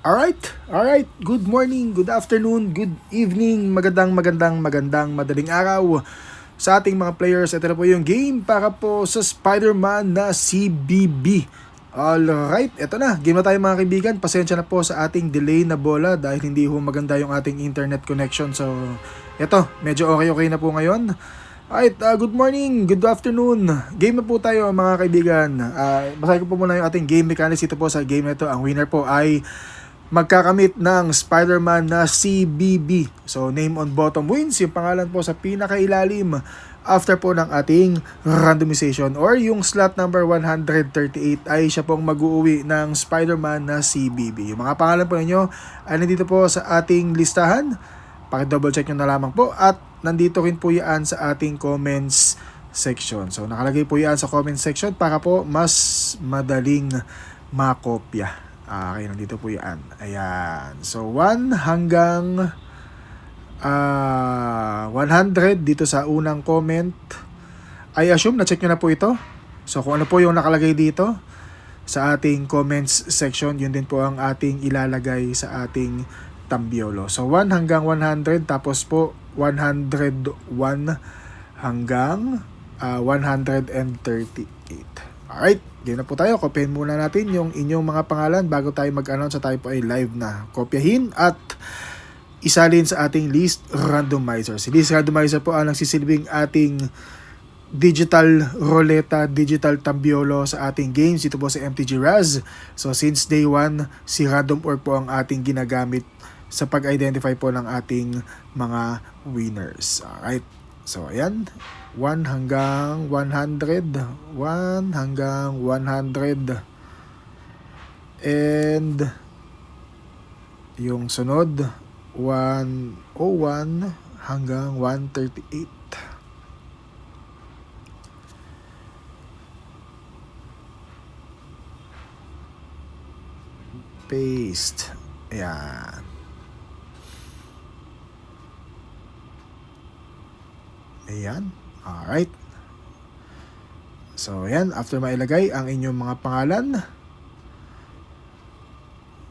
Alright. Good morning, good afternoon, good evening, magandang madaling araw sa ating mga players. Ito na po yung game para po sa Spider-Man na CBB. Alright, ito na. Game na tayo mga kaibigan. Pasensya na po sa ating delay na bola dahil hindi ho maganda yung ating internet connection. So, ito, medyo okay na po ngayon. Alright, good morning, good afternoon. Game na po tayo mga kaibigan. Basahin ko po muna yung ating game mechanics. Ito po sa game na ito. Ang winner po ay magkakamit ng Spider-Man na CBB. So, name on bottom wins. Yung pangalan po sa pinakailalim after po ng ating randomization or yung slot number 138 ay siya pong mag-uuwi ng Spider-Man na CBB. Yung mga pangalan po ninyo ay nandito po sa ating listahan. Paki-double check nyo na lamang po at nandito rin po yan sa ating comments section. So, nakalagay po yan sa comment section para po mas madaling makopya. Okay, nandito po yan. Ayan. So, 1 hanggang 100 dito sa unang comment. I assume na-check nyo na po ito. So, kung ano po yung nakalagay dito sa ating comments section, yun din po ang ating ilalagay sa ating tambiolo. So, 1 hanggang 100, tapos po 101 hanggang 138. Alright, game na po tayo. Kopyahin muna natin yung inyong mga pangalan bago tayo mag-announce sa tayo po ay live na. Kopyahin at isalin sa ating list randomizer. Si list randomizer po ang nagsisilbing ating digital roleta, digital tambiolo sa ating games. Ito po sa MTG Raz. So since day 1, si random org po ang ating ginagamit sa pag-identify po ng ating mga winners. Alright. So, ayan. 1 hanggang 100. 1 hanggang 100. And yung sunod, 101 hanggang 138. Paste. Ayan. Ayan. Alright. So, ayan. After mailagay ang inyong mga pangalan,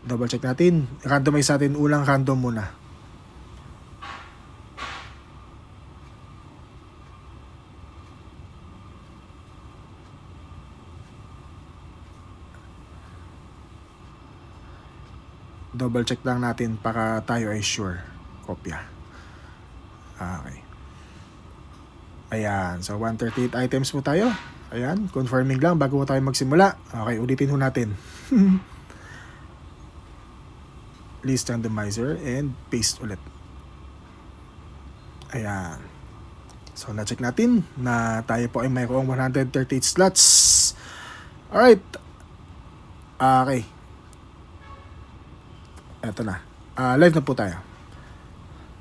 double check natin. Randomize natin. Unang random muna. Double check lang natin para tayo ay sure. Kopya. Okay. Ayan. So, 138 items po tayo. Ayan. Confirming lang bago po tayo magsimula. Okay. Ulitin ho natin. List randomizer and paste ulit. Ayan. So, na-check natin na tayo po ay mayroong 138 slots. Alright. Okay. Eto na. Live na po tayo.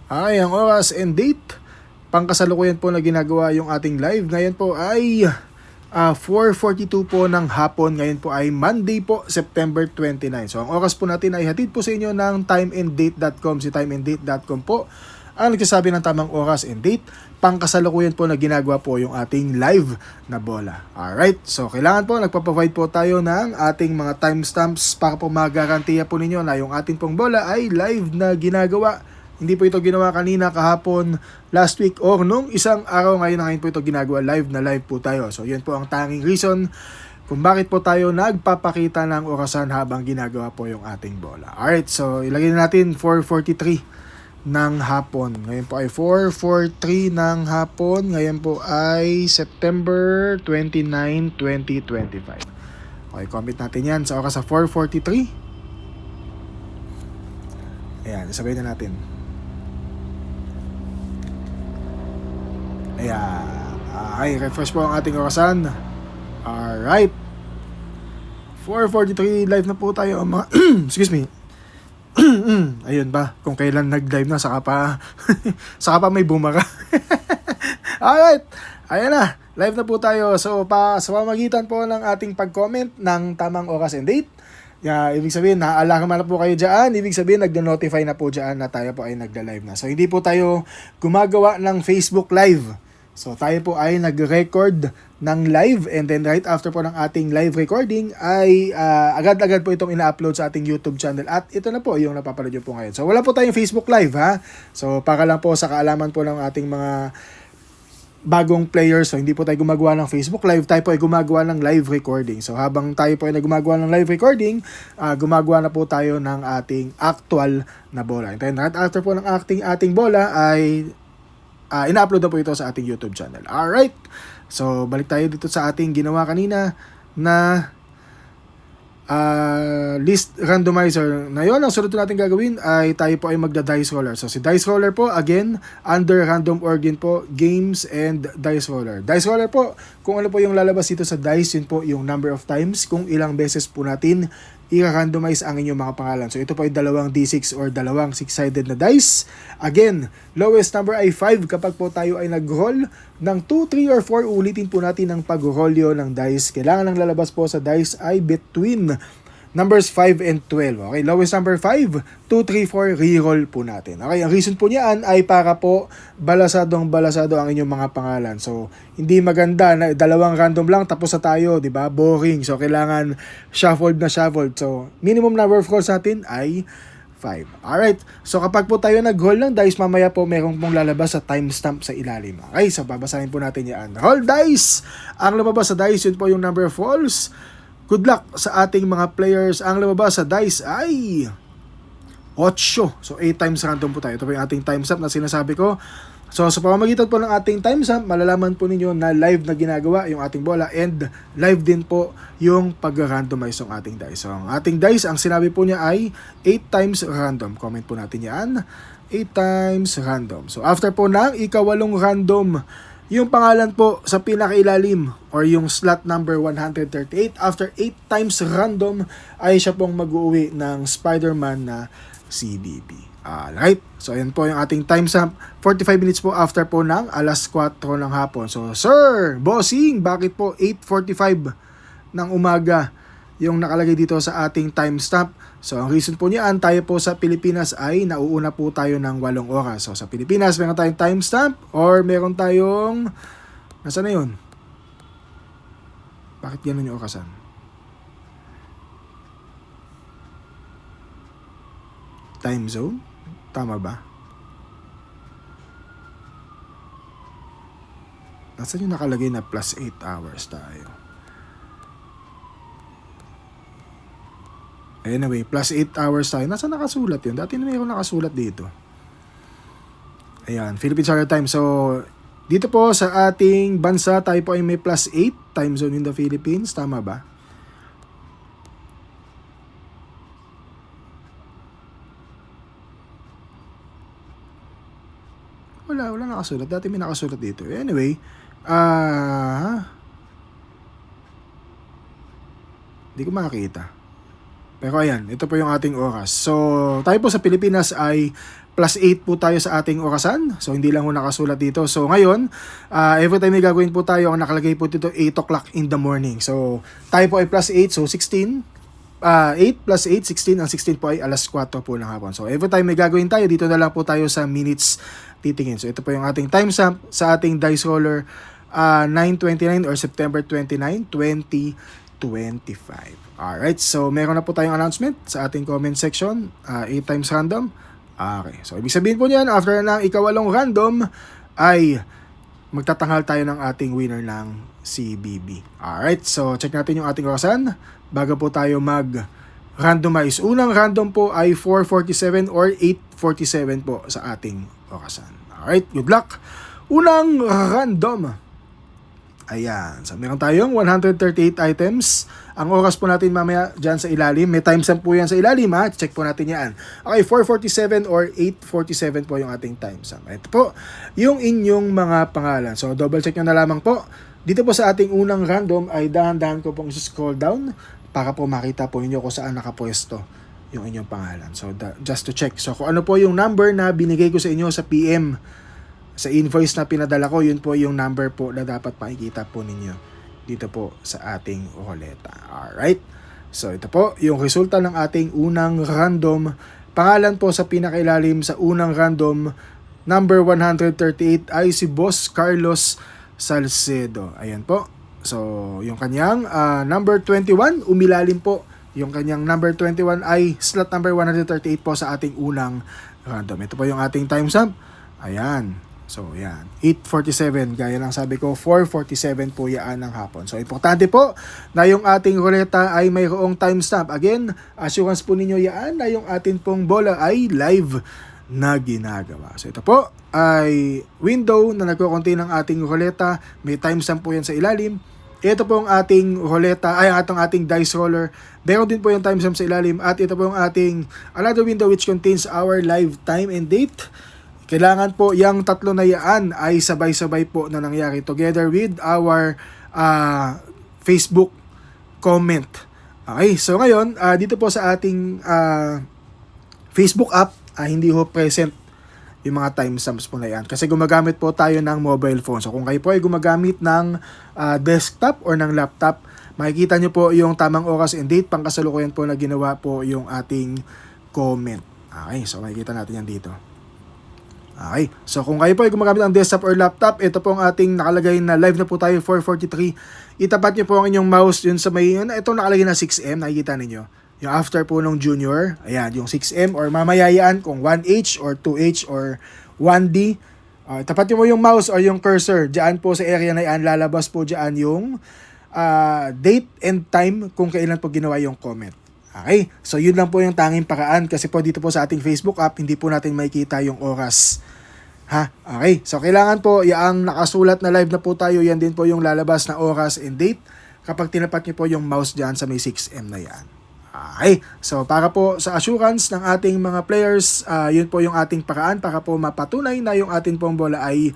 Okay. Ang oras and date. Pangkasalukuyan po na ginagawa yung ating live. Ngayon po ay 4:42 po ng hapon. Ngayon po ay Monday po, September 29. So, ang oras po natin ay hatid po sa inyo ng timeanddate.com. Si timeanddate.com po ang nagsasabi ng tamang oras and date. Pangkasalukuyan po na ginagawa po yung ating live na bola. Alright, so kailangan po nagpaprovide po tayo ng ating mga timestamps para po magarantiya po ninyo na yung ating pong bola ay live na ginagawa. Hindi po ito ginawa kanina, kahapon, last week, or nung isang araw ngayon po ito ginagawa live na live po tayo. So, yun po ang tanging reason kung bakit po tayo nagpapakita ng orasan habang ginagawa po yung ating bola. Alright, so ilagay na natin 4:43 ng hapon. Ngayon po ay 4:43 ng hapon. Ngayon po ay September 29, 2025. Okay, comment natin yan sa oras sa 4:43. Ayan, isabay na natin. Ayan. Okay, refresh po ang ating orasan. Alright. 4:43 live na po tayo. Excuse me. Ayun ba? Kung kailan nag-live na, saka pa may bumara. Alright. Ayan na. Live na po tayo. So, sa pamamagitan po ng ating pag-comment ng tamang oras and date, ibig sabihin, naaalarma na po kayo dyan. Ibig sabihin, nagno-notify na po dyan na tayo po ay nagda-live na. So, hindi po tayo gumagawa ng Facebook Live So tayo po ay nag-record ng live, and then right after po ng ating live recording ay agad-agad po itong ina-upload sa ating YouTube channel, at ito na po yung napapanood nyo po ngayon. So wala po tayong Facebook live, ha. So para lang po sa kaalaman po ng ating mga bagong players, so hindi po tayo gumagawa ng Facebook live, tayo po ay gumagawa ng live recording. So habang tayo po ay gumagawa ng live recording, gumagawa na po tayo ng ating actual na bola. And then right after po ng ating bola ay ina-upload na po ito sa ating YouTube channel. Alright, so balik tayo dito sa ating ginawa kanina na list randomizer. Na yun, ang sunod natin gagawin ay tayo po ay magda-dice roller. So si dice roller po, again, under random origin po, games and dice roller. Dice roller po, kung ano po yung lalabas dito sa dice, yun po yung number of times kung ilang beses po natin i-randomize ang inyong mga pangalan. So ito po ay dalawang D6 or dalawang 6-sided na dice. Again, lowest number ay 5 kapag po tayo ay nag-roll ng 2, 3, or 4. Ulitin po natin ang pag-roll ng dice. Kailangan ang lalabas po sa dice ay between numbers 5 and 12. Okay, lowest number 5, 2, 3, 4, re-roll po natin. Okay, ang reason po niyan ay para po balasado ang inyong mga pangalan. So, hindi maganda na dalawang random lang tapos na tayo, 'di ba? Boring. So, kailangan shuffled. So, minimum number of rolls natin ay 5. Alright, so kapag po tayo nag-roll ng dice, mamaya po meron pong lalabas sa timestamp sa ilalim. Okay, so babasahin po natin yan. Roll dice! Ang lumabas sa dice, yun po yung number of rolls. Good luck sa ating mga players. Ang lumabas sa dice ay 8. So 8 times random po tayo. Ito po yung ating timestamp na sinasabi ko. So sa pamamagitan po ng ating timestamp, malalaman po ninyo na live na ginagawa yung ating bola, and live din po yung pag-randomize ng ating dice. So ang ating dice, ang sinabi po niya ay 8 times random. Comment po natin yan. 8 times random. So after po ng ikawalong random, yung pangalan po sa pinakailalim or yung slot number 138, after 8 times random ay siya pong mag-uwi ng Spider-Man na CBB. Alright, so ayan po yung ating timestamp. 45 minutes po after po ng alas 4 ng hapon. So sir, bossing, bakit po 8:45 ng umaga yung nakalagay dito sa ating timestamp? So ang reason po niyan, tayo po sa Pilipinas ay nauuna po tayo ng 8 oras. So sa Pilipinas, meron tayong timestamp or meron tayong, nasaan na yun? Bakit ganun yung orasan? Time zone? Tama ba? Nasaan yung nakalagay na plus 8 hours tayo? Anyway, plus 8 hours tayo. Nasa nakasulat yun? Dati na mayroon nakasulat dito. Ayan, Philippine Summer Time. So, dito po sa ating bansa, tayo po ay may plus 8 time zone in the Philippines. Tama ba? Wala nakasulat. Dati may nakasulat dito. Anyway, hindi ko makakita. Pero ayan, ito po yung ating oras. So, tayo po sa Pilipinas ay plus 8 po tayo sa ating orasan. So, hindi lang po nakasulat dito. So, ngayon, every time may gagawin po tayo, ang nakalagay po dito 8 o'clock in the morning. So, tayo po ay plus 8. So, 16. 8 plus 8, 16. Ang 16 po ay alas 4 po ng hapon. So, every time may gagawin tayo, dito na lang po tayo sa minutes titingin. So, ito po yung ating timestamp sa ating dice roller 9/29 or September 29, 2025. Alright, so meron na po tayong announcement sa ating comment section. 8 times random. Okay, so ibig sabihin po niyan, after ng ikawalong random, ay magtatanghal tayo ng ating winner ng CBB. Alright, so check natin yung ating orasan bago po tayo mag-randomize. Unang random po ay 4:47 or 8:47 po sa ating orasan. Alright, good luck. Unang random. Ayan, so meron tayong 138 items. Ang oras po natin mamaya dyan sa ilalim, may timestamp po yan sa ilalim, ha? Check po natin yan. Okay, 4:47 or 8:47 po yung ating timestamp. Ito po yung inyong mga pangalan. So double check nyo na lamang po. Dito po sa ating unang random ay dahan-dahan ko pong scroll down para po makita po ninyo kung saan nakapwesto yung inyong pangalan. So just to check. So kung ano po yung number na binigay ko sa inyo sa PM, sa invoice na pinadala ko, yun po yung number po na dapat makikita po ninyo dito po sa ating roleta. Alright? So ito po yung resulta ng ating unang random. Pangalan po sa pinakailalim sa unang random, number 138 ay si Boss Carlos Salcedo. Ayan po. So, yung kanyang number 21, umilalim po. Yung kanyang number 21 ay slot number 138 po sa ating unang random. Ito po yung ating time stamp. Ayan. So, yan. 8:47. Gaya ng sabi ko, 4:47 po yan ng hapon. So, importante po na yung ating ruleta ay mayroong timestamp. Again, assurance po ninyo yan na yung ating pong bola ay live na ginagawa. So, ito po ay window na nagko-contain ng ating ruleta. May timestamp po yan sa ilalim. Ito po ang ating ruleta, ay atong ating dice roller. Meron din po yung timestamp sa ilalim. At ito po yung ating another window which contains our live time and date. Kailangan po yung tatlo na yaan ay sabay-sabay po na nangyari together with our Facebook comment. Okay, so ngayon, dito po sa ating Facebook app, hindi ho present yung mga timestamps po na yan. Kasi gumagamit po tayo ng mobile phone. So kung kayo po ay gumagamit ng desktop or ng laptop, makikita nyo po yung tamang oras and date pangkasalukuyan po na ginawa po yung ating comment. Okay, so makikita natin yan dito. Okay, so kung kayo po ay gumagamit ng desktop or laptop, ito po ang ating nakalagay na live na po tayo, 4:43. Itapat nyo po ang inyong mouse yun sa may, ito nakalagay na 6M, nakikita ninyo. Yung after po nung junior, ayan, yung 6M or mamayayaan kung 1H or 2H or 1D. Tapat nyo mo yung mouse or yung cursor, dyan po sa area na yan, lalabas po dyan yung date and time kung kailan po ginawa yung comment. Okay, so yun lang po yung tanging paraan kasi po dito po sa ating Facebook app, hindi po natin makikita yung oras. Ha? Okay, so kailangan po, yung nakasulat na live na po tayo, yan din po yung lalabas na oras and date kapag tinapat nyo po yung mouse dyan sa may 6M na yan. Okay, so para po sa assurance ng ating mga players, yun po yung ating paraan para po mapatunay na yung ating pong bola ay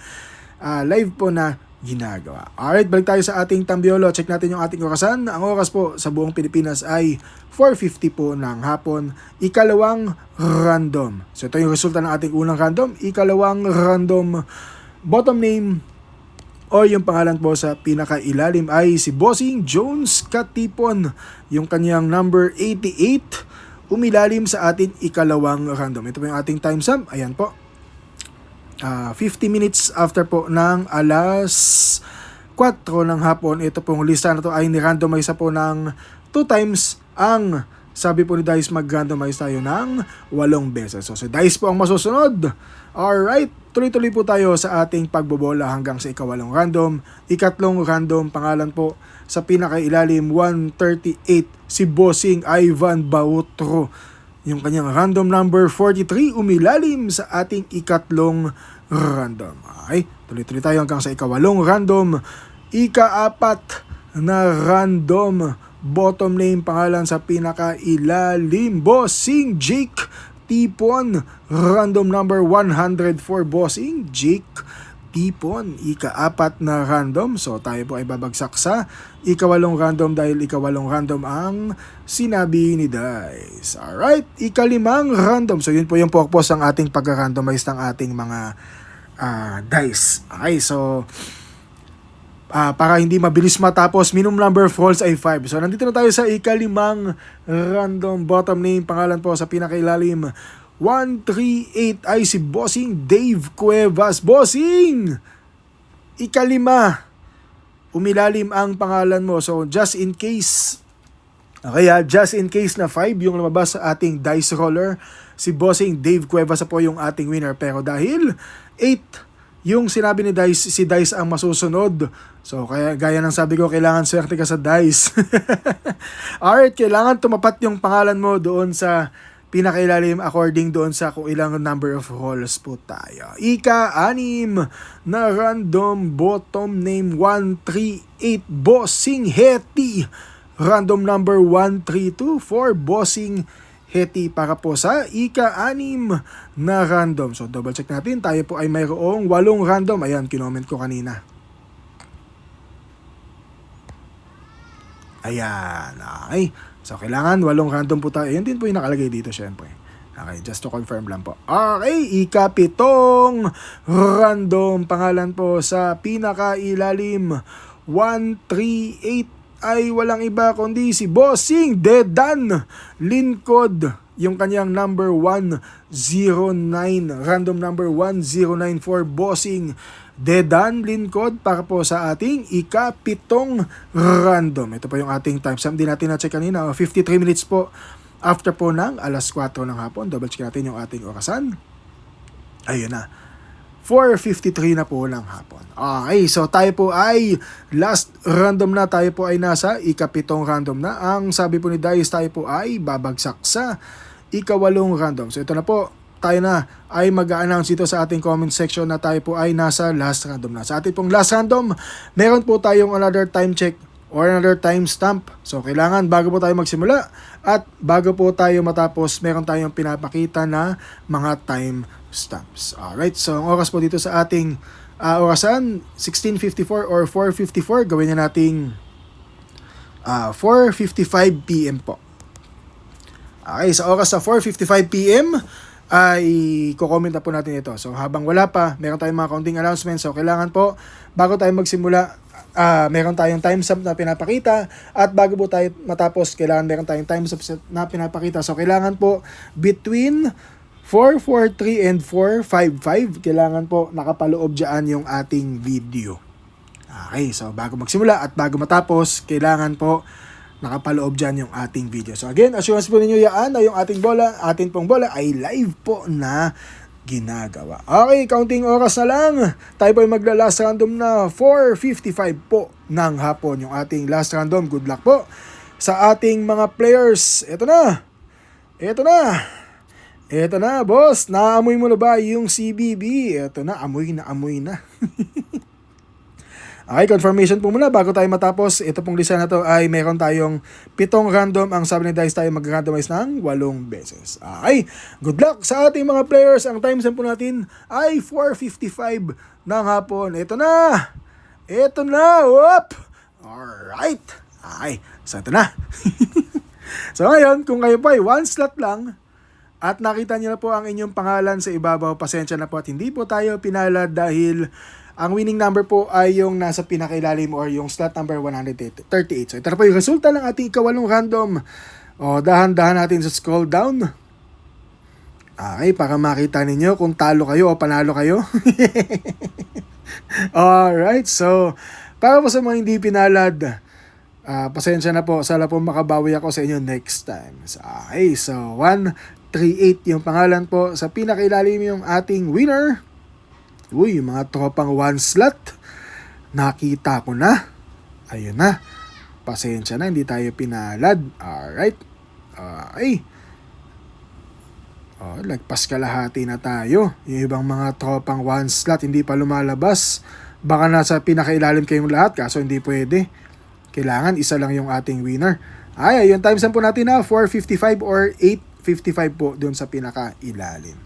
live po na ginagawa. Alright, balik tayo sa ating tambiolo. Check natin yung ating orasan. Ang oras po sa buong Pilipinas ay 4:50 po ng hapon. Ikalawang random. So ito yung resulta ng ating unang random. Ikalawang random bottom name o yung pangalan po sa pinakailalim ay si Bossing Jones Katipon. Yung kanyang number 88 umilalim sa ating ikalawang random. Ito po yung ating time stamp. Ayan po. 50 minutes after po ng alas 4 ng hapon. Ito pong lista na to ay ni-randomize po ng 2 times. Ang sabi po ni Dice, mag-randomize tayo ng 8 beses. So si Dice po ang masusunod. Alright, tuloy-tuloy po tayo sa ating pagbobola hanggang sa ikawalong random. Ikatlong random, pangalan po sa pinakailalim 138, si Bossing Ivan Bautro. Yung kanyang random number 43 umilalim sa ating ikatlong random. Okay, tuloy-tuloy tayo hanggang sa ikawalong random. Ikaapat na random bottom name, pangalan sa pinakailalim, Bossing Jake Tipon. Random number 104, Bossing Jake Tipon. Ikaapat na random. So tayo po ay babagsak sa ikawalong random dahil ikawalong random ang sinabi ni Dice. Alright, ikalimang random. So yun po yung purpose ng ating pag-randomize ng ating mga dice. Okay, so para hindi mabilis matapos, minimum number falls ay 5. So nandito na tayo sa ikalimang random bottom name, pangalan po sa pinakailalim 138 ay si Bossing Dave Cuevas. Bossing! Ikalima. Umilalim ang pangalan mo. So just in case, okay, just in case na 5 yung lumabas sa ating dice roller, si Bossing Dave Cuevas po yung ating winner. Pero dahil 8 yung sinabi ni Dice, si Dice ang masusunod. So kaya gaya ng sabi ko, kailangan swerte ka sa Dice. Alright, kailangan tumapat yung pangalan mo doon sa pinakailalim according doon sa kung ilang number of rolls po tayo. Ika-6 na random bottom name 138, Bossing Heti. Random number 132 for Bossing Heti para po sa ika-6 na random. So double check natin, tayo po ay mayroong 8 random. Ayan, kinoment ko kanina. Ayan, okay. So, kailangan 8 random po tayo. Yan din po yung nakalagay dito, syempre. Okay, just to confirm lang po. Okay, ikapitong random. Pangalan po sa pinakailalim 138 ay walang iba kundi si Bossing Dedan Lincod, yung kanyang number 109, random number 1094, Bossing Dedan Lincod para po sa ating ika-7 random. Ito po yung ating time stamp. Di natin na-check kanina. 53 minutes po after po ng alas 4 ng hapon. Double check natin yung ating orasan. Ayun na. 4:53 na po ng hapon. Okay, so tayo po ay last random na. Tayo po ay nasa ika-7 random na. Ang sabi po ni Dice, tayo po ay babagsak sa ika-8 random. So ito na po, tayo na ay mag-a-announce dito sa ating comment section na tayo po ay nasa last random na. Sa ating pong last random, meron po tayong another time check or another time stamp. So kailangan bago po tayo magsimula at bago po tayo matapos, meron tayong pinapakita na mga time stamps. Alright, so ang oras po dito sa ating orasan, 16:54 or 4:54. Gawin na nating 4:55 PM po. Okay, sa oras sa 4:55 PM ay kukomment na po natin ito. So habang wala pa, meron tayong mga counting announcements. So kailangan po, bago tayo magsimula, meron tayong timestamp na pinapakita. At bago po tayo matapos, kailangan meron tayong timestamp na pinapakita. So kailangan po between 4:43 and 4:55, kailangan po nakapaloob dyan yung ating video. Okay, so bago magsimula at bago matapos, kailangan po nakapaloob dyan yung ating video. So again, assurance po ninyo yan na yung ating pong bola ay live po na ginagawa. Okay, counting oras na lang. Tayo po ay magla-last random na 4:55 po ng hapon yung ating last random. Good luck po sa ating mga players. Ito na. Ito na, boss. Naamoy mo na ba yung CBB? Ito na, amoy na. Okay, confirmation po muna bago tayo matapos. Ito pong lista na to ay meron tayong 7 random. Ang sabi ni Dice, tayo mag-randomize ng 8 beses. Okay, good luck sa ating mga players. Ang time stamp po natin ay 4:55 ng hapon. Ito na. Whoop! Alright. Okay, so ito na. So ngayon, kung kayo po ay 1 slot lang, at nakita niyo na po ang inyong pangalan sa ibabaw, pasensya na po at hindi po tayo pinalad dahil ang winning number po ay yung nasa pinakailalim or yung slot number 138. So ito na po yung resulta ng ating ika-8 random. O dahan-dahan natin sa scroll down. Okay, para makita ninyo kung talo kayo o panalo kayo. Alright, so para po sa mga hindi pinalad, pasensya na po, sana po makabawi ako sa inyo next time. Okay, so 138 yung pangalan po. Sa pinakailalim yung ating winner. Uy, yung mga tropang 1 slot. Nakita ko na. Ayun na. Pasensya na, hindi tayo pinalad. Alright. Okay. Lagpas kalahati na tayo. Yung ibang mga tropang 1 slot, hindi pa lumalabas. Baka nasa pinakailalim kayong lahat, kaso hindi pwede. Kailangan isa lang yung ating winner. Ay, yung time stamp po natin na 4:55 or 8:55 po doon sa pinakailalim.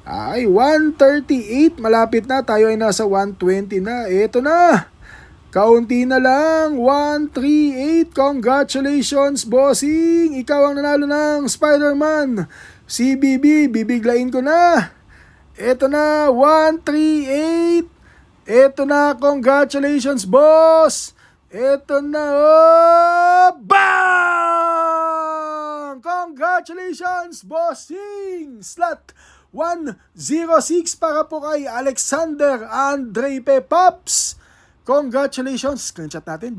Ay, 138. Malapit na. Tayo ay nasa 120 na. Ito na. Kaunti na lang. 138. Congratulations, bossing. Ikaw ang nanalo ng Spider-Man CBB. Bibiglain ko na. Ito na. 138. Ito na. Congratulations, boss. Ito na, bang! Congratulations, bossing! Slot 106 para po kay Alexander Andre P. Pops. Congratulations. Screenshot natin.